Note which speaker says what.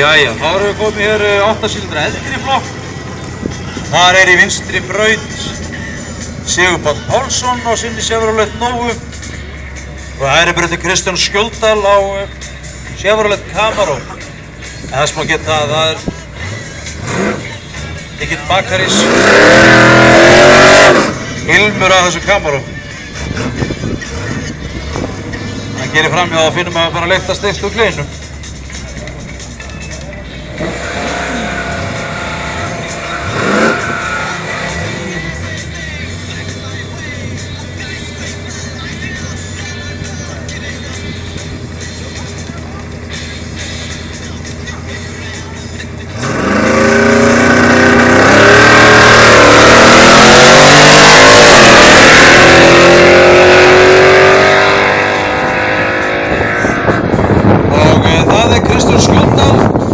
Speaker 1: Jæja, þá erum við komið hér 8 sílindra eldri flokk. Þar í vinstri braut Sigurpáll Pálsson á sinni Chevrolet Nóu og hægri brauti Kristján Skjóldal á Chevrolet Camaro. En þess má geta að það mikill bakaris ilmur af þessu Camaro. Það gerir framhjá að finnum að bara leikta steikt úr gleysnum. Kristján Skjóldal